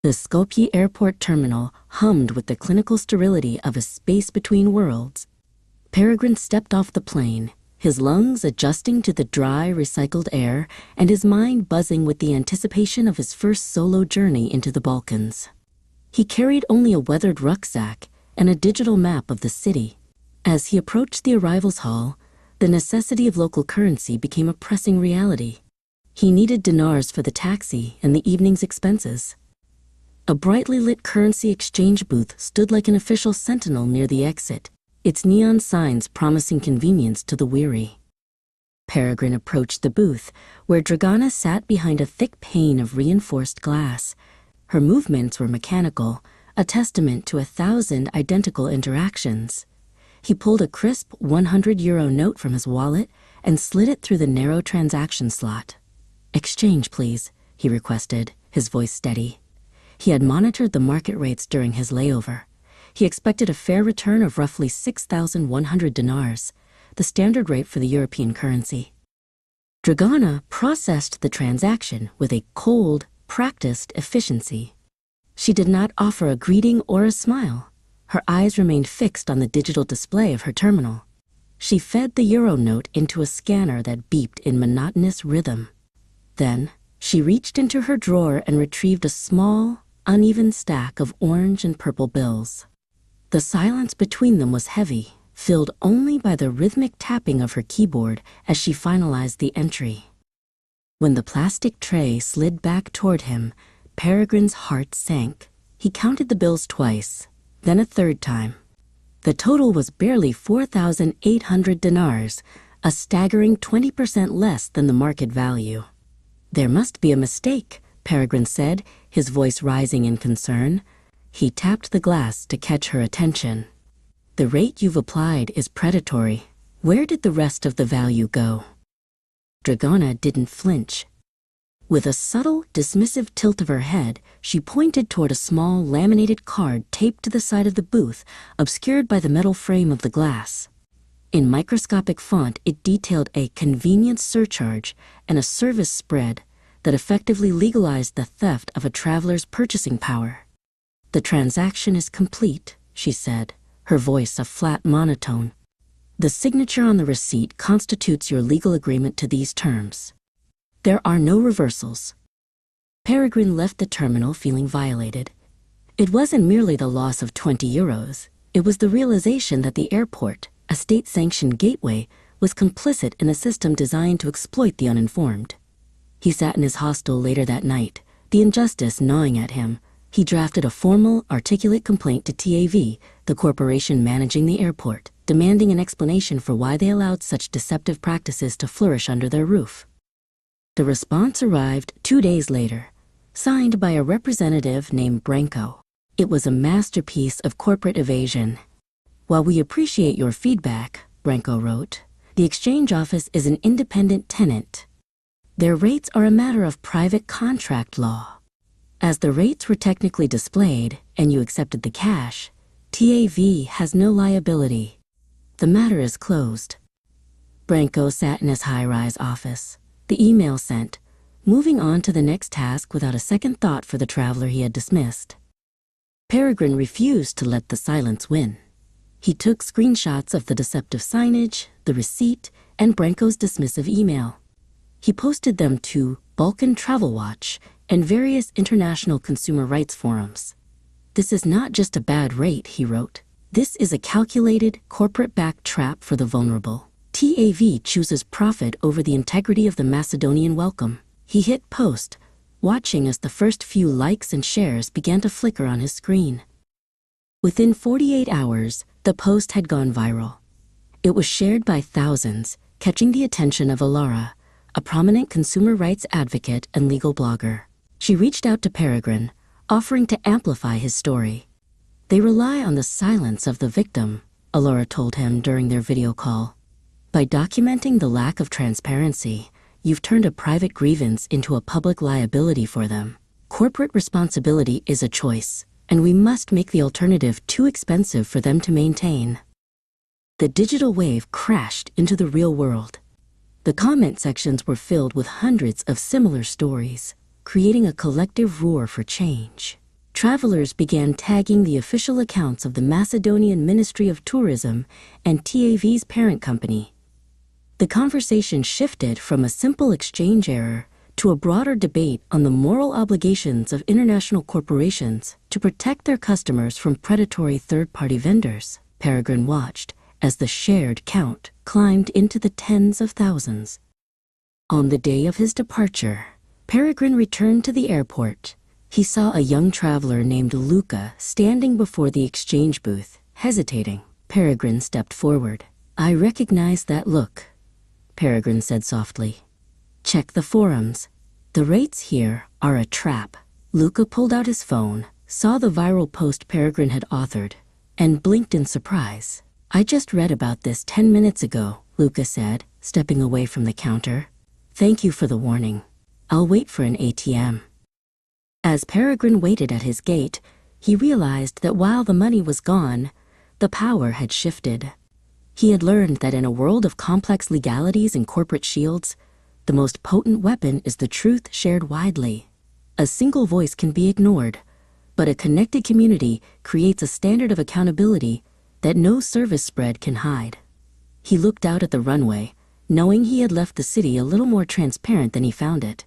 The Skopje airport terminal hummed with the clinical sterility of a space between worlds. Peregrine stepped off the plane, his lungs adjusting to the dry, recycled air and his mind buzzing with the anticipation of his first solo journey into the Balkans. He carried only a weathered rucksack and a digital map of the city. As he approached the arrivals hall, the necessity of local currency became a pressing reality. He needed dinars for the taxi and the evening's expenses. A brightly lit currency exchange booth stood like an official sentinel near the exit, its neon signs promising convenience to the weary. Peregrine approached the booth, where Dragana sat behind a thick pane of reinforced glass. Her movements were mechanical, a testament to 1,000 identical interactions. He pulled a crisp €100 note from his wallet and slid it through the narrow transaction slot. "Exchange, please," he requested, his voice steady. He had monitored the market rates during his layover. He expected a fair return of roughly 6,100 dinars, the standard rate for the European currency. Dragana processed the transaction with a cold, practiced efficiency. She did not offer a greeting or a smile. Her eyes remained fixed on the digital display of her terminal. She fed the euro note into a scanner that beeped in monotonous rhythm. Then, she reached into her drawer and retrieved a small, uneven stack of orange and purple bills. The silence between them was heavy, filled only by the rhythmic tapping of her keyboard as she finalized the entry. When the plastic tray slid back toward him, Peregrine's heart sank. He counted the bills twice, then a third time. The total was barely 4,800 dinars, a staggering 20% less than the market value. "There must be a mistake," Peregrine said, his voice rising in concern. He tapped the glass to catch her attention. "The rate you've applied is predatory. Where did the rest of the value go?" Dragana didn't flinch. With a subtle, dismissive tilt of her head, she pointed toward a small, laminated card taped to the side of the booth, obscured by the metal frame of the glass. In microscopic font, it detailed a convenience surcharge and a service spread that effectively legalized the theft of a traveler's purchasing power. "The transaction is complete," she said, her voice a flat monotone. "The signature on the receipt constitutes your legal agreement to these terms. There are no reversals." Peregrine left the terminal feeling violated. It wasn't merely the loss of €20. It was the realization that the airport, a state-sanctioned gateway, was complicit in a system designed to exploit the uninformed. He sat in his hostel later that night, the injustice gnawing at him. He drafted a formal, articulate complaint to TAV, the corporation managing the airport, demanding an explanation for why they allowed such deceptive practices to flourish under their roof. The response arrived 2 days later, signed by a representative named Branko. It was a masterpiece of corporate evasion. "While we appreciate your feedback," Branko wrote, "the exchange office is an independent tenant. Their rates are a matter of private contract law. As the rates were technically displayed and you accepted the cash, TAV has no liability. The matter is closed." Branko sat in his high-rise office, the email sent, moving on to the next task without a second thought for the traveler he had dismissed. Peregrine refused to let the silence win. He took screenshots of the deceptive signage, the receipt, and Branko's dismissive email. He posted them to Balkan Travel Watch and various international consumer rights forums. "This is not just a bad rate," he wrote. "This is a calculated, corporate-backed trap for the vulnerable. TAV chooses profit over the integrity of the Macedonian welcome." He hit post, watching as the first few likes and shares began to flicker on his screen. Within 48 hours, the post had gone viral. It was shared by thousands, catching the attention of Alara, a prominent consumer rights advocate and legal blogger. She reached out to Peregrine, offering to amplify his story. "They rely on the silence of the victim," Alara told him during their video call. "By documenting the lack of transparency, you've turned a private grievance into a public liability for them. Corporate responsibility is a choice, and we must make the alternative too expensive for them to maintain." The digital wave crashed into the real world. The comment sections were filled with hundreds of similar stories, creating a collective roar for change. travelers began tagging the official accounts of the Macedonian Ministry of Tourism and TAV's parent company. The conversation shifted from a simple exchange error to a broader debate on the moral obligations of international corporations to protect their customers from predatory third-party vendors. Peregrine watched as the shared count climbed into the tens of thousands. On the day of his departure, Peregrine returned to the airport. He saw a young traveler named Luca standing before the exchange booth, hesitating. Peregrine stepped forward. "I recognize that look," Peregrine said softly. "Check the forums. The rates here are a trap." Luca pulled out his phone, saw the viral post Peregrine had authored, and blinked in surprise. "I just read about this 10 minutes ago," Luca said, stepping away from the counter. "Thank you for the warning. I'll wait for an ATM." As Peregrine waited at his gate, he realized that while the money was gone, the power had shifted. He had learned that in a world of complex legalities and corporate shields, the most potent weapon is the truth shared widely. A single voice can be ignored, but a connected community creates a standard of accountability that no service spread can hide. He looked out at the runway, knowing he had left the city a little more transparent than he found it.